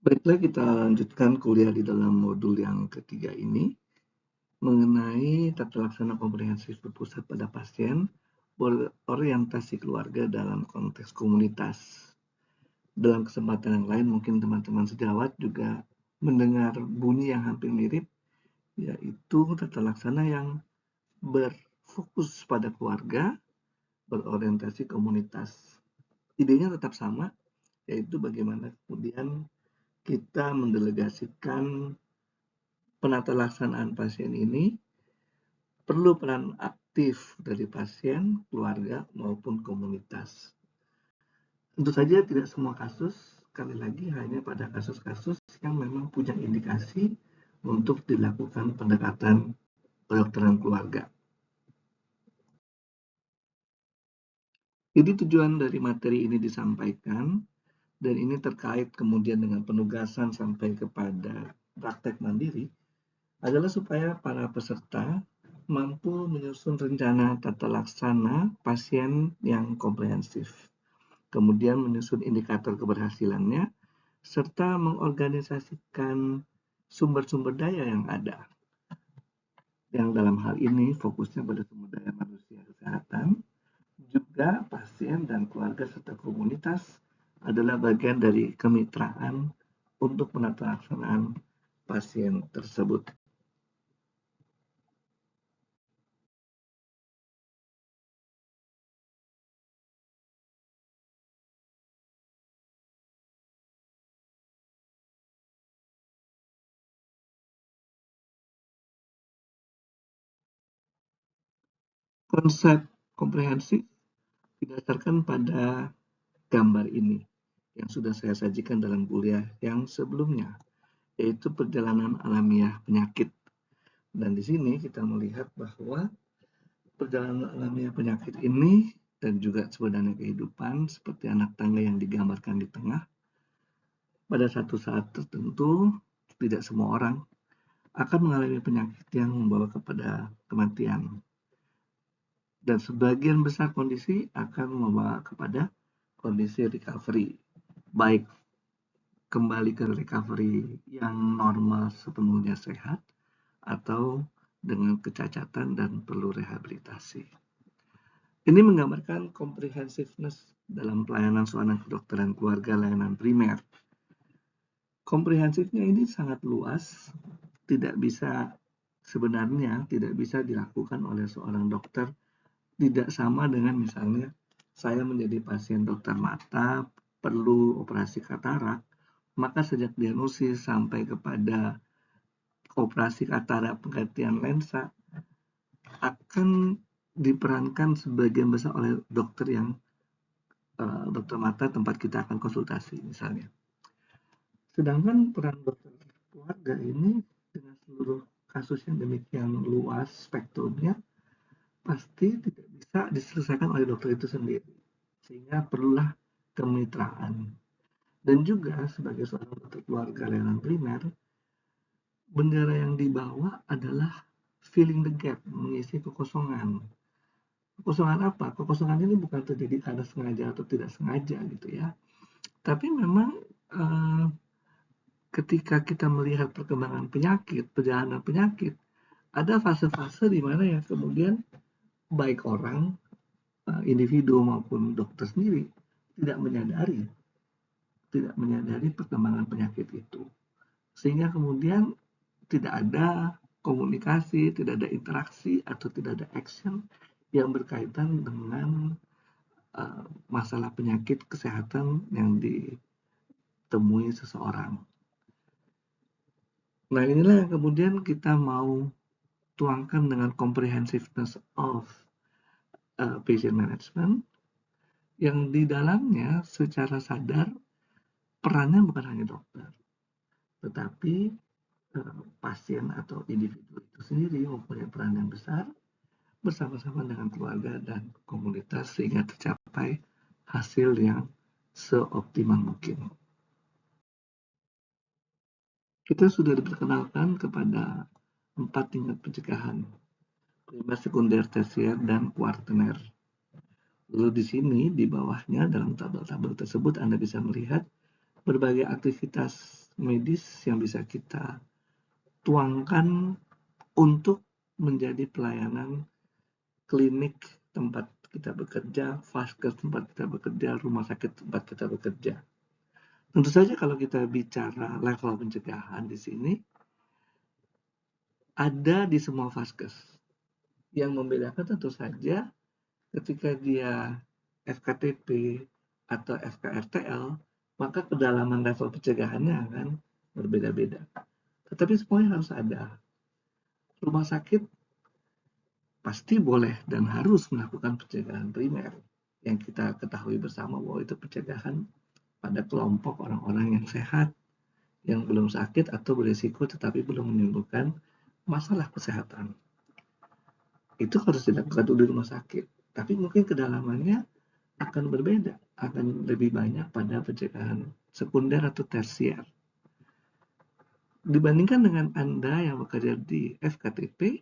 Baiklah, kita lanjutkan kuliah di dalam modul yang ketiga ini mengenai tata laksana komprehensif berpusat pada pasien, orientasi keluarga dalam konteks komunitas. Dalam kesempatan yang lain, mungkin teman-teman sejawat juga mendengar bunyi yang hampir mirip, yaitu tata laksana yang berfokus pada keluarga, berorientasi komunitas. Idenya tetap sama, yaitu bagaimana kemudian kita mendelegasikan penata laksanaan pasien ini perlu peran aktif dari pasien, keluarga, maupun komunitas. Tentu saja tidak semua kasus, sekali lagi hanya pada kasus-kasus yang memang punya indikasi untuk dilakukan pendekatan kedokteran keluarga. Jadi tujuan dari materi ini disampaikan, dan ini terkait kemudian dengan penugasan sampai kepada praktek mandiri, adalah supaya para peserta mampu menyusun rencana tata laksana pasien yang komprehensif, kemudian menyusun indikator keberhasilannya, serta mengorganisasikan sumber-sumber daya yang ada. Yang dalam hal ini fokusnya pada sumber daya manusia kesehatan, juga pasien dan keluarga serta komunitas adalah bagian dari kemitraan untuk penata laksanaan pasien tersebut. Konsep komprehensif didasarkan pada gambar ini yang sudah saya sajikan dalam kuliah yang sebelumnya, yaitu perjalanan alamiah penyakit. Dan di sini kita melihat bahwa perjalanan alamiah penyakit ini dan juga sebenarnya kehidupan seperti anak tangga yang digambarkan di tengah, pada satu saat tertentu tidak semua orang akan mengalami penyakit yang membawa kepada kematian. Dan sebagian besar kondisi akan membawa kepada kondisi recovery, baik kembali ke recovery yang normal sepenuhnya sehat atau dengan kecacatan dan perlu rehabilitasi. Ini menggambarkan comprehensiveness dalam pelayanan seorang kedokteran keluarga layanan primer. Komprehensifnya ini sangat luas, sebenarnya tidak bisa dilakukan oleh seorang dokter. Tidak sama dengan misalnya saya menjadi pasien dokter mata, perlu operasi katarak, maka sejak diagnosis sampai kepada operasi katarak penggantian lensa akan diperankan sebagian besar oleh dokter yang dokter mata tempat kita akan konsultasi misalnya. Sedangkan peran dokter keluarga ini dengan seluruh kasus yang demikian luas spektrumnya pasti tidak bisa diselesaikan oleh dokter itu sendiri, sehingga perlulah kemitraan. Dan juga sebagai seorang dokter keluarga layanan primer, bendera yang dibawa adalah filling the gap, mengisi kekosongan. Kekosongan apa? Kekosongan ini bukan terjadi karena sengaja atau tidak sengaja gitu ya. Tapi memang ketika kita melihat perkembangan penyakit, perjalanan penyakit, ada fase-fase di mana ya kemudian baik orang, individu maupun dokter sendiri tidak menyadari perkembangan penyakit itu. Sehingga kemudian tidak ada komunikasi, tidak ada interaksi, atau tidak ada action yang berkaitan dengan masalah penyakit kesehatan yang ditemui seseorang. Nah, inilah yang kemudian kita mau tuangkan dengan comprehensiveness of patient management, yang di dalamnya secara sadar perannya bukan hanya dokter, tetapi pasien atau individu itu sendiri mempunyai peran yang besar bersama-sama dengan keluarga dan komunitas sehingga tercapai hasil yang seoptimal mungkin. Kita sudah diperkenalkan kepada 4 tingkat pencegahan, primer, sekunder, tersier, dan kuartener. Lalu di sini di bawahnya dalam tabel-tabel tersebut Anda bisa melihat berbagai aktivitas medis yang bisa kita tuangkan untuk menjadi pelayanan klinik tempat kita bekerja, vaskes tempat kita bekerja, rumah sakit tempat kita bekerja. Tentu saja kalau kita bicara level pencegahan di sini, ada di semua vaskes. Yang membedakan tentu saja ketika dia FKTP atau FKRTL, maka kedalaman level pencegahannya akan berbeda-beda. Tetapi semuanya harus ada. Rumah sakit pasti boleh dan harus melakukan pencegahan primer yang kita ketahui bersama bahwa itu pencegahan pada kelompok orang-orang yang sehat, yang belum sakit atau berisiko tetapi belum menimbulkan masalah kesehatan. Itu harus dilakukan dulu di rumah sakit. Tapi mungkin kedalamannya akan berbeda, akan lebih banyak pada pencegahan sekunder atau tersier. Dibandingkan dengan Anda yang bekerja di FKTP,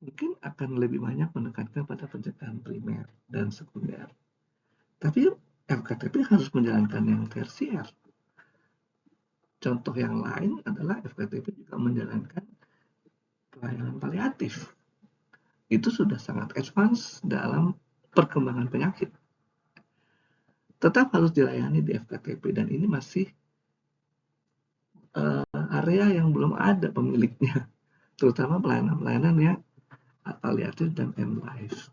mungkin akan lebih banyak menekankan pada pencegahan primer dan sekunder. Tapi FKTP harus menjalankan yang tersier. Contoh yang lain adalah FKTP juga menjalankan pelayanan paliatif. Itu sudah sangat advance dalam perkembangan penyakit. Tetap harus dilayani di FKTP dan ini masih area yang belum ada pemiliknya, terutama pelayanan-pelayanan yang paliatif dan end life.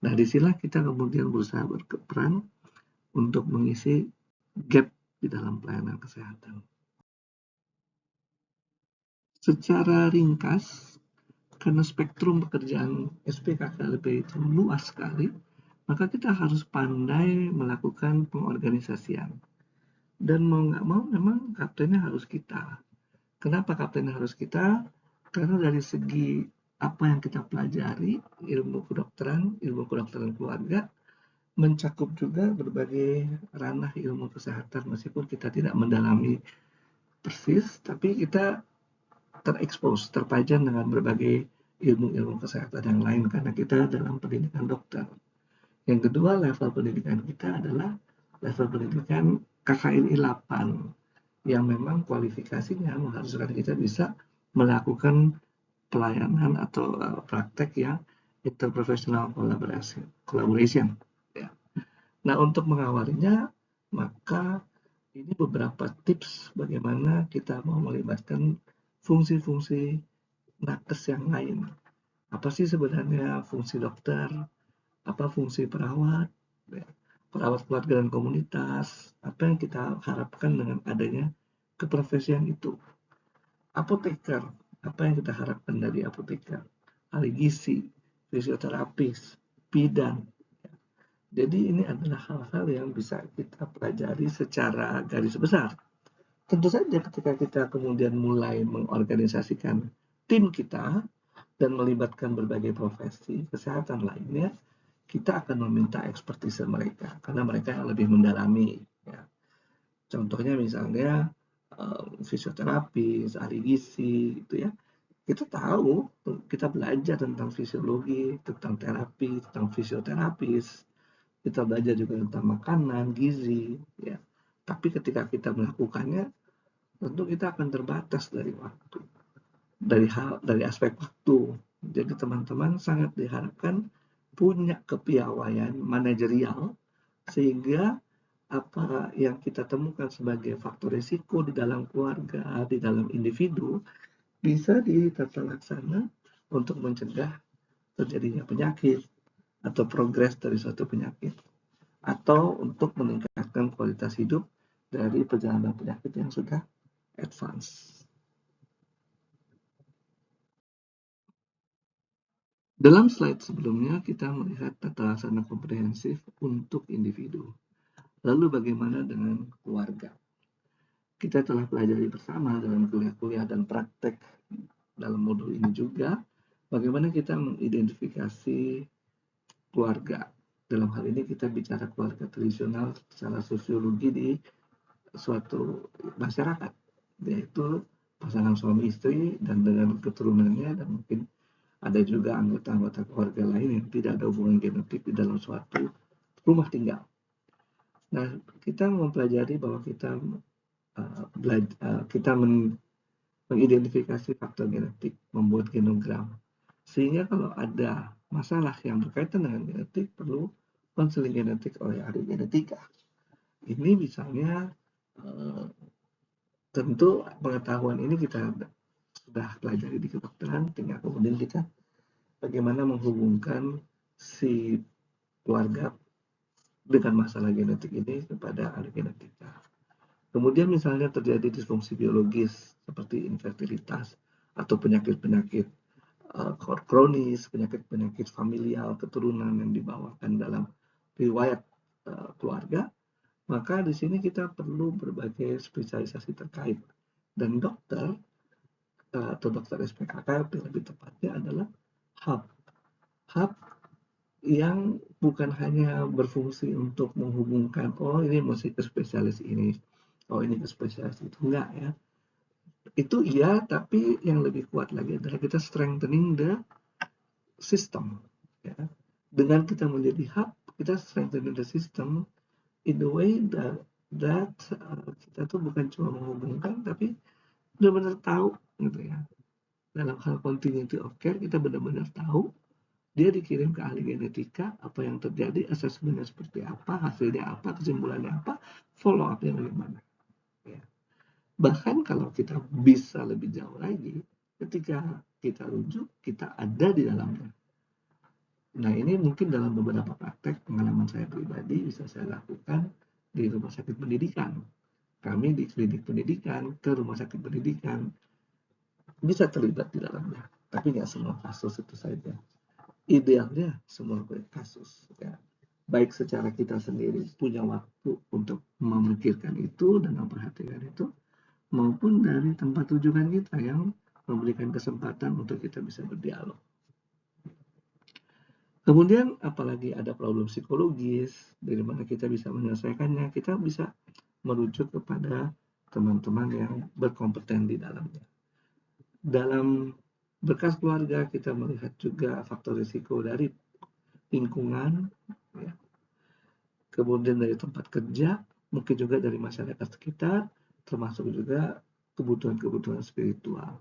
Nah, disinilah kita kemudian berusaha berperan untuk mengisi gap di dalam pelayanan kesehatan. Secara ringkas, karena spektrum pekerjaan SPKKLB itu luas sekali, maka kita harus pandai melakukan pengorganisasian. Dan mau nggak mau memang kaptennya harus kita. Kenapa kaptennya harus kita? Karena dari segi apa yang kita pelajari, ilmu kedokteran keluarga, mencakup juga berbagai ranah ilmu kesehatan, meskipun kita tidak mendalami persis, tapi kita terekspos, terpajan dengan berbagai ilmu-ilmu kesehatan yang lain karena kita dalam pendidikan dokter. Yang kedua, level pendidikan kita adalah level pendidikan KKNI 8 yang memang kualifikasinya mengharuskan kita bisa melakukan pelayanan atau praktek yang interprofessional collaboration. Ya. Nah, untuk mengawalinya, maka ini beberapa tips bagaimana kita mau melibatkan fungsi-fungsi nakes yang lain. Apa sih sebenarnya fungsi dokter? Apa fungsi perawat? Ya. Perawat keluarga dan komunitas. Apa yang kita harapkan dengan adanya keprofesian itu? Apoteker. Apa yang kita harapkan dari apoteker? Ahli gizi, fisioterapis, bidan. Jadi ini adalah hal-hal yang bisa kita pelajari secara garis besar. Tentu saja ketika kita kemudian mulai mengorganisasikan tim kita dan melibatkan berbagai profesi kesehatan lainnya, kita akan meminta ekspertise mereka karena mereka yang lebih mendalami. Ya. Contohnya misalnya fisioterapis, ahli gizi, gitu ya. Kita tahu, kita belajar tentang fisiologi, tentang terapi, tentang fisioterapis, kita belajar juga tentang makanan, gizi, ya. Tapi ketika kita melakukannya, tentu kita akan terbatas dari waktu, dari aspek waktu. Jadi teman-teman sangat diharapkan punya kepiawaian manajerial sehingga apa yang kita temukan sebagai faktor risiko di dalam keluarga, di dalam individu, bisa ditata laksana untuk mencegah terjadinya penyakit atau progres dari suatu penyakit, atau untuk meningkatkan kualitas hidup dari perjalanan penyakit yang sudah advance. Dalam slide sebelumnya kita melihat tata laksana komprehensif untuk individu. Lalu bagaimana dengan keluarga? Kita telah pelajari bersama dalam kuliah-kuliah dan praktek dalam modul ini juga bagaimana kita mengidentifikasi keluarga. Dalam hal ini kita bicara keluarga tradisional secara sosiologi di suatu masyarakat, yaitu pasangan suami istri dan dengan keturunannya, dan mungkin ada juga anggota-anggota keluarga lain yang tidak ada hubungan genetik di dalam suatu rumah tinggal. Nah, kita mempelajari bahwa kita kita mengidentifikasi faktor genetik, membuat genogram. Sehingga kalau ada masalah yang berkaitan dengan genetik, perlu konseling genetik oleh ahli genetika. Ini misalnya tentu pengetahuan ini kita sudah pelajari di kedokteran, tinggal kemudian kita bagaimana menghubungkan si keluarga dengan masalah genetik ini kepada ahli genetika. Kemudian misalnya terjadi disfungsi biologis seperti infertilitas atau penyakit-penyakit kronis, penyakit-penyakit familial, keturunan yang dibawakan dalam riwayat keluarga, maka di sini kita perlu berbagai spesialisasi terkait. Dan dokter atau dokter SPKK lebih tepatnya adalah hub yang bukan hanya berfungsi untuk menghubungkan, oh ini mesti ke spesialis ini, oh ini ke spesialis itu, enggak ya. Itu iya, tapi yang lebih kuat lagi adalah kita strengthening the system. Ya. Dengan kita menjadi hub, kita strengthening the system in the way that kita tuh bukan cuma menghubungkan, tapi benar-benar tahu gitu ya. Dalam hal continuity of care, kita benar-benar tahu dia dikirim ke ahli genetika, apa yang terjadi, asesmennya seperti apa, hasilnya apa, kesimpulannya apa, follow up-nya bagaimana. Ya. Bahkan kalau kita bisa lebih jauh lagi, ketika kita rujuk, kita ada di dalamnya. Nah, ini mungkin dalam beberapa praktek pengalaman saya pribadi bisa saya lakukan di rumah sakit pendidikan. Kami di klinik pendidikan ke rumah sakit pendidikan bisa terlibat di dalamnya, tapi nggak semua kasus itu saja. Idealnya semua kasus, ya. Baik secara kita sendiri punya waktu untuk memikirkan itu dan memperhatikan itu, maupun dari tempat rujukan kita yang memberikan kesempatan untuk kita bisa berdialog. Kemudian apalagi ada problem psikologis, dari mana kita bisa menyelesaikannya, kita bisa merujuk kepada teman-teman yang berkompeten di dalamnya. Dalam berkas keluarga kita melihat juga faktor risiko dari lingkungan, ya. Kemudian dari tempat kerja, mungkin juga dari masyarakat sekitar, termasuk juga kebutuhan-kebutuhan spiritual.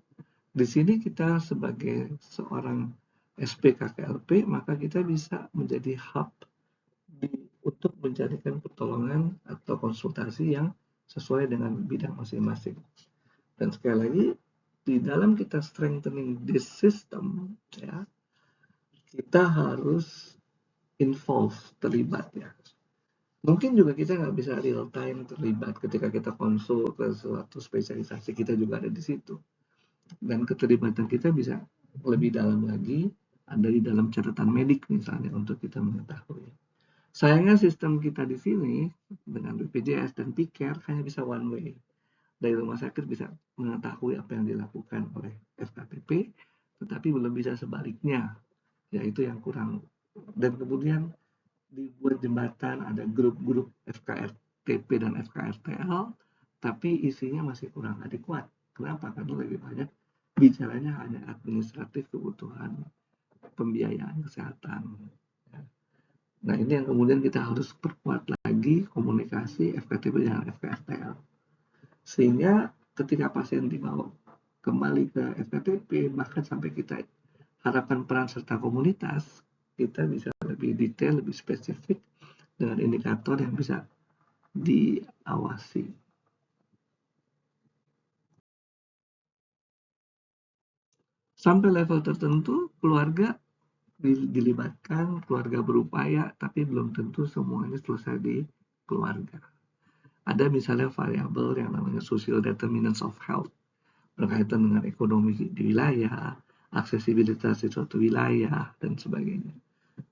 Di sini kita sebagai seorang SPKKLP, maka kita bisa menjadi hub untuk mencarikan pertolongan atau konsultasi yang sesuai dengan bidang masing-masing. Dan sekali lagi, di dalam kita strengthening this system, ya, kita harus involve, terlibat ya. Mungkin juga kita nggak bisa real time terlibat ketika kita konsul ke suatu spesialisasi, kita juga ada di situ. Dan keterlibatan kita bisa lebih dalam lagi, ada di dalam catatan medik misalnya untuk kita mengetahui. Sayangnya sistem kita di sini dengan BPJS dan P-Care hanya bisa one way. Dari rumah sakit bisa mengetahui apa yang dilakukan oleh FKTP, tetapi belum bisa sebaliknya, yaitu yang kurang. Dan kemudian dibuat jembatan, ada grup-grup FKRTP dan FKRTL, tapi isinya masih kurang adekuat. Kenapa? Karena lebih banyak bicaranya hanya administratif kebutuhan pembiayaan kesehatan. Nah, ini yang kemudian kita harus perkuat lagi komunikasi FKTP dengan FKRTL. Sehingga ketika pasien dibawa kembali ke FKTP, bahkan sampai kita harapkan peran serta komunitas, kita bisa lebih detail, lebih spesifik dengan indikator yang bisa diawasi. Sampai level tertentu, keluarga dilibatkan, keluarga berupaya, tapi belum tentu semuanya selesai di keluarga. Ada misalnya variabel yang namanya social determinants of health, berkaitan dengan ekonomi di wilayah, aksesibilitas di suatu wilayah, dan sebagainya.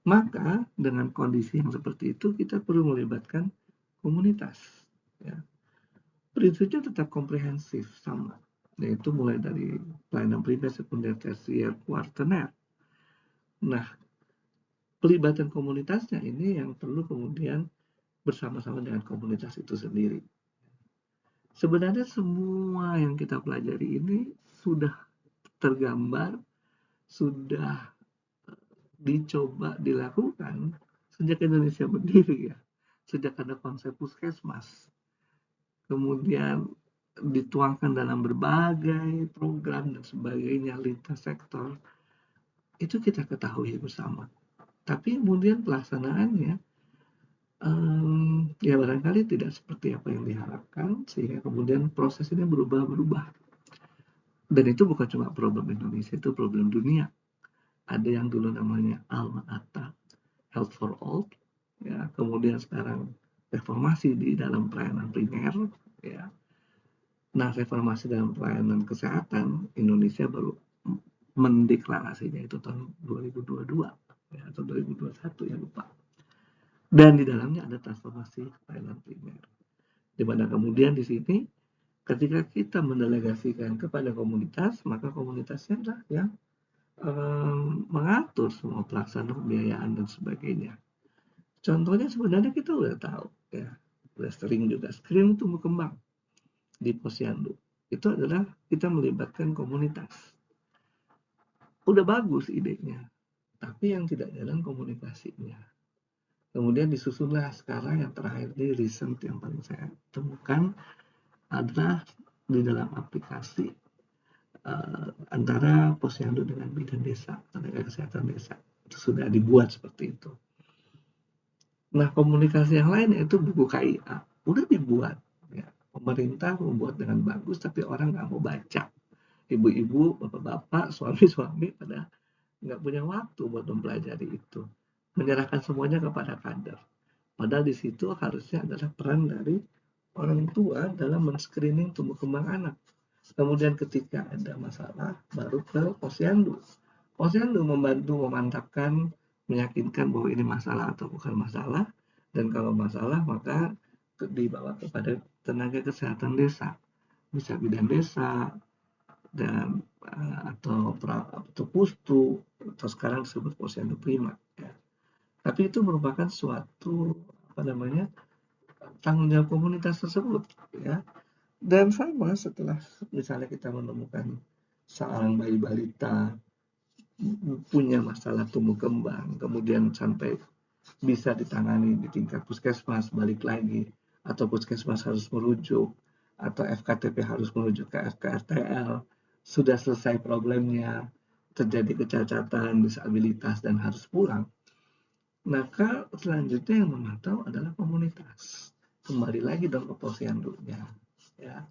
Maka dengan kondisi yang seperti itu, kita perlu melibatkan komunitas. Ya. Prinsipnya tetap komprehensif, sama. Yaitu mulai dari pelayanan primer, sekunder, tersier, kuartener. Nah, pelibatan komunitasnya ini yang perlu kemudian bersama-sama dengan komunitas itu sendiri. Sebenarnya semua yang kita pelajari ini sudah tergambar, sudah dicoba dilakukan sejak Indonesia berdiri ya. Sejak ada konsep puskesmas. Kemudian dituangkan dalam berbagai program dan sebagainya lintas sektor, itu kita ketahui bersama. Tapi kemudian pelaksanaannya ya barangkali tidak seperti apa yang diharapkan, sehingga kemudian proses ini berubah-berubah. Dan itu bukan cuma problem Indonesia, itu problem dunia. Ada yang dulu namanya Al-Ata, Health for All, ya, kemudian sekarang reformasi di dalam pelayanan primer, ya. Nah, reformasi dalam pelayanan kesehatan Indonesia baru mendeklarasinya itu tahun 2022 ya, atau 2021 ya lupa. Dan di dalamnya ada transformasi pelayanan primer. Di mana kemudian di sini ketika kita mendelegasikan kepada komunitas, maka komunitasnya adalah yang mengatur semua pelaksanaan pembiayaan dan sebagainya. Contohnya sebenarnya kita udah tahu ya, udah sering juga screening tumbuh kembang di Posyandu. Itu adalah kita melibatkan komunitas. Udah bagus idenya, tapi yang tidak jalan komunikasinya. Kemudian disusunlah sekarang yang terakhir di recent yang paling saya temukan adalah di dalam aplikasi antara Posyandu dengan bidan desa, tenaga kesehatan desa. Itu sudah dibuat seperti itu. Nah, komunikasi yang lain yaitu buku KIA. Udah dibuat. Ya. Pemerintah membuat dengan bagus, tapi orang nggak mau baca. Ibu-ibu, bapak-bapak, suami-suami pada nggak punya waktu buat mempelajari itu. Menyerahkan semuanya kepada kader. Padahal di situ harusnya adalah peran dari orang tua dalam men-screening tumbuh kembang anak. Kemudian ketika ada masalah, baru ke Posyandu. Posyandu membantu memantapkan, meyakinkan bahwa ini masalah atau bukan masalah. Dan kalau masalah, maka dibawa kepada tenaga kesehatan desa. Bisa bidan desa, dan atau pustu, atau sekarang disebut Posyandu Prima. Ya. Tapi itu merupakan suatu tanggung jawab komunitas tersebut, ya. Dan sama setelah misalnya kita menemukan seorang bayi balita punya masalah tumbuh kembang, kemudian sampai bisa ditangani di tingkat puskesmas, balik lagi, atau puskesmas harus merujuk, atau FKTP harus merujuk ke FKRTL, sudah selesai problemnya, terjadi kecacatan, disabilitas, dan harus pulang. Maka selanjutnya yang memantau adalah komunitas. Kembali lagi dong ke posyandunya. Ya.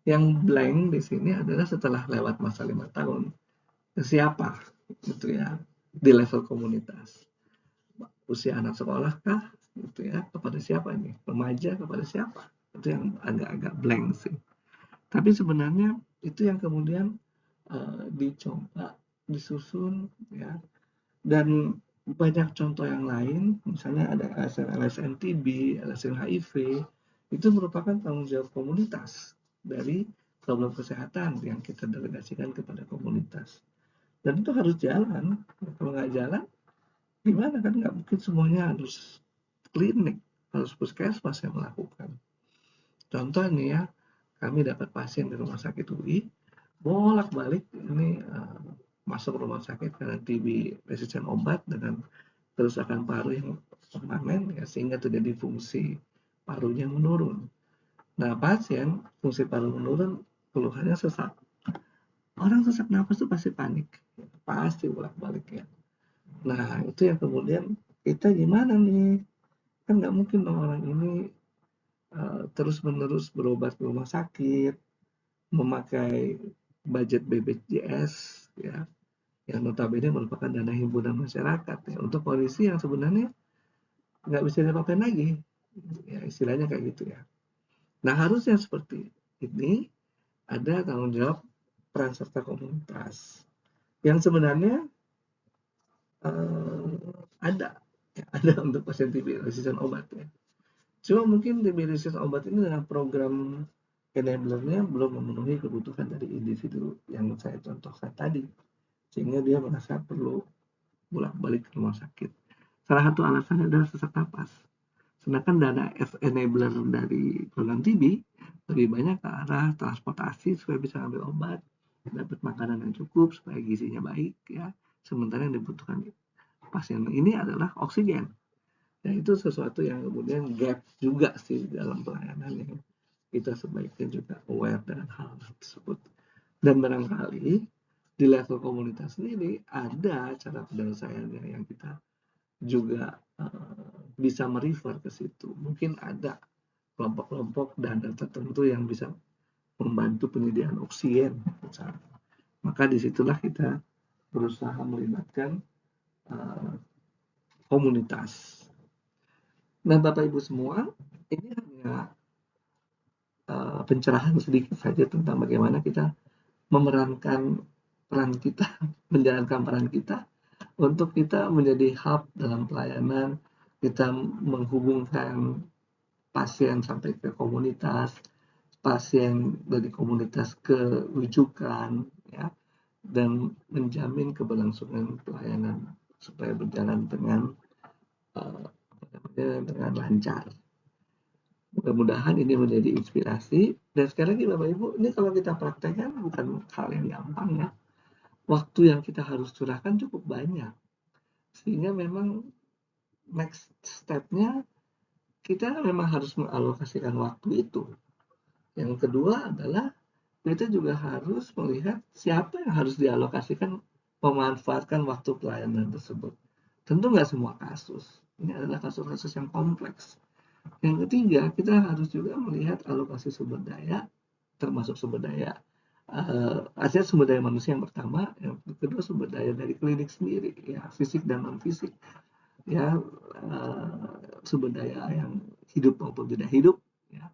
Yang blank di sini adalah setelah lewat masa 5 tahun. Siapa? Gitu ya. Di level komunitas. Usia anak sekolah kah? Gitu ya. Kepada siapa ini? Remaja kepada siapa? Itu yang agak-agak blank sih. Tapi sebenarnya itu yang kemudian dicoba, disusun ya. Dan banyak contoh yang lain, misalnya ada LSM TB, LSM HIV, itu merupakan tanggung jawab komunitas dari problem kesehatan yang kita delegasikan kepada komunitas. Dan itu harus jalan. Kalau nggak jalan, gimana kan? Nggak mungkin semuanya harus klinik, harus puskesmas yang melakukan. Contoh nih ya, kami dapat pasien di rumah sakit UI, bolak-balik ini masuk rumah sakit karena TB resisten obat dengan kerusakan paru yang permanen ya, sehingga terjadi fungsi parunya menurun. Nah, pasien fungsi paru menurun, keluhannya sesak. Orang sesak nafas itu pasti panik, pasti bolak-balik ya. Nah, itu yang kemudian kita gimana nih? Kan nggak mungkin dong orang ini terus-menerus berobat ke rumah sakit, memakai budget BPJS ya, yang notabene merupakan dana himpunan masyarakat ya, untuk kondisi yang sebenarnya nggak bisa dipakai lagi ya, istilahnya kayak gitu ya. Nah, harusnya seperti ini ada tanggung jawab peran serta komunitas yang sebenarnya ada ya, ada untuk pasien TB resisten obat ya. Cuma mungkin TB resisten obat ini dengan program enablernya belum memenuhi kebutuhan dari individu yang saya contohkan tadi, sehingga dia merasa perlu bolak-balik ke rumah sakit. Salah satu alasannya adalah sesak napas. Sedangkan dana enabler dari program TB lebih banyak ke arah transportasi supaya bisa ambil obat, dapat makanan yang cukup supaya gizinya baik ya. Sementara yang dibutuhkan pasien ini adalah oksigen. Dan itu sesuatu yang kemudian gap juga sih dalam pelayanannya. kita sebaiknya juga aware dengan hal tersebut. Dan barangkali di level komunitas sendiri ada cara penyelesaiannya yang kita juga bisa merefer ke situ. Mungkin ada kelompok-kelompok dana tertentu yang bisa membantu penyediaan oksigen misalnya. Maka disitulah kita berusaha melibatkan komunitas. Nah, Bapak Ibu semua, ini hanya pencerahan sedikit saja tentang bagaimana kita memerankan peran kita, menjalankan peran kita untuk kita menjadi hub dalam pelayanan, kita menghubungkan pasien sampai ke komunitas, pasien dari komunitas ke rujukan, ya, dan menjamin keberlangsungan pelayanan supaya berjalan dengan dengan lancar. Mudah-mudahan ini menjadi inspirasi. Dan sekali lagi Bapak Ibu, ini kalau kita praktekkan bukan hal yang gampang ya. Waktu yang kita harus curahkan cukup banyak. Sehingga memang next step-nya kita memang harus mengalokasikan waktu itu. Yang kedua adalah kita juga harus melihat siapa yang harus dialokasikan memanfaatkan waktu pelayanan tersebut. Tentu nggak semua kasus. Ini adalah kasus-kasus yang kompleks. Yang ketiga, kita harus juga melihat alokasi sumber daya, termasuk sumber daya artinya sumber daya manusia yang pertama, yang kedua sumber daya dari klinik sendiri, ya fisik dan non fisik, ya sumber daya yang hidup maupun tidak hidup, ya.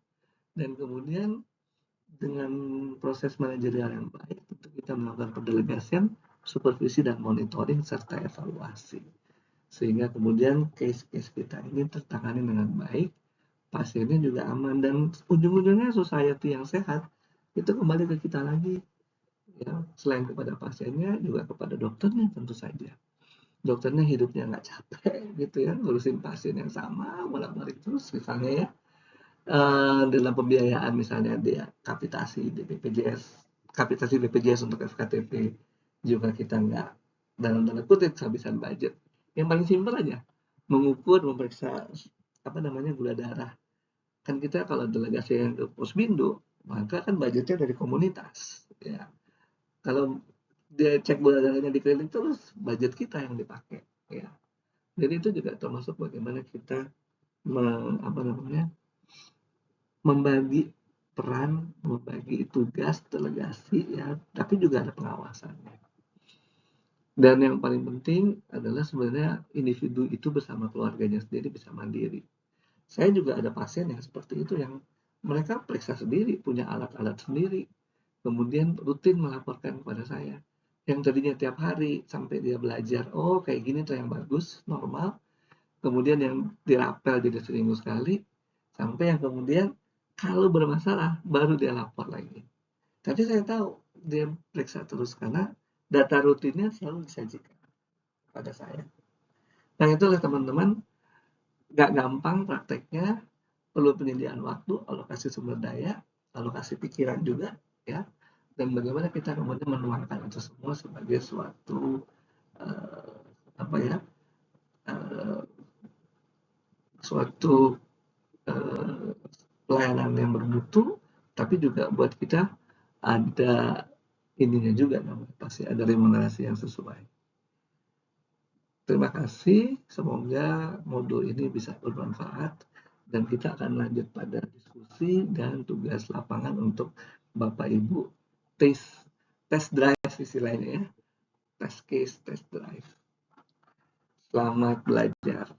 Dan kemudian dengan proses manajerial yang baik, tentu kita melakukan pendelegasian, supervisi dan monitoring serta evaluasi, sehingga kemudian case-case kita ini tertangani dengan baik, pasiennya juga aman, dan ujung-ujungnya society yang sehat itu kembali ke kita lagi, ya, selain kepada pasiennya juga kepada dokternya tentu saja. Dokternya hidupnya nggak capek gitu ya, ngurusin pasien yang sama bolak-balik terus misalnya ya. Dalam pembiayaan misalnya dia kapitasi di BPJS untuk FKTP juga kita nggak dalam tanda kutip kehabisan budget. Yang paling simpel aja, mengukur, memeriksa gula darah. Kan kita kalau delegasi yang ke Posbindu, maka kan budgetnya dari komunitas. Ya. Kalau dia cek gula darahnya di klinik terus, budget kita yang dipakai. Ya. Jadi itu juga termasuk bagaimana kita membagi peran, membagi tugas delegasi, ya, tapi juga ada pengawasannya. Dan yang paling penting adalah sebenarnya individu itu bersama keluarganya sendiri bisa mandiri. Saya juga ada pasien yang seperti itu, yang mereka periksa sendiri, punya alat-alat sendiri, kemudian rutin melaporkan kepada saya. Yang tadinya tiap hari sampai dia belajar, oh kayak gini tuh yang bagus, normal. Kemudian yang dirapel jadi seminggu sekali, sampai yang kemudian kalau bermasalah baru dia lapor lagi. Tapi saya tahu dia periksa terus karena data rutinnya selalu disajikan pada saya. Nah itulah teman-teman, nggak gampang prakteknya, perlu penyediaan waktu, alokasi sumber daya, alokasi pikiran juga, ya. Dan bagaimana kita kemudian menuangkan itu semua sebagai suatu suatu pelayanan yang bermutu, tapi juga buat kita ada ininya juga, pasti ada remunerasi yang sesuai. Terima kasih, semoga modul ini bisa bermanfaat dan kita akan lanjut pada diskusi dan tugas lapangan untuk Bapak Ibu test drive istilahnya ya, test case, test drive. Selamat belajar.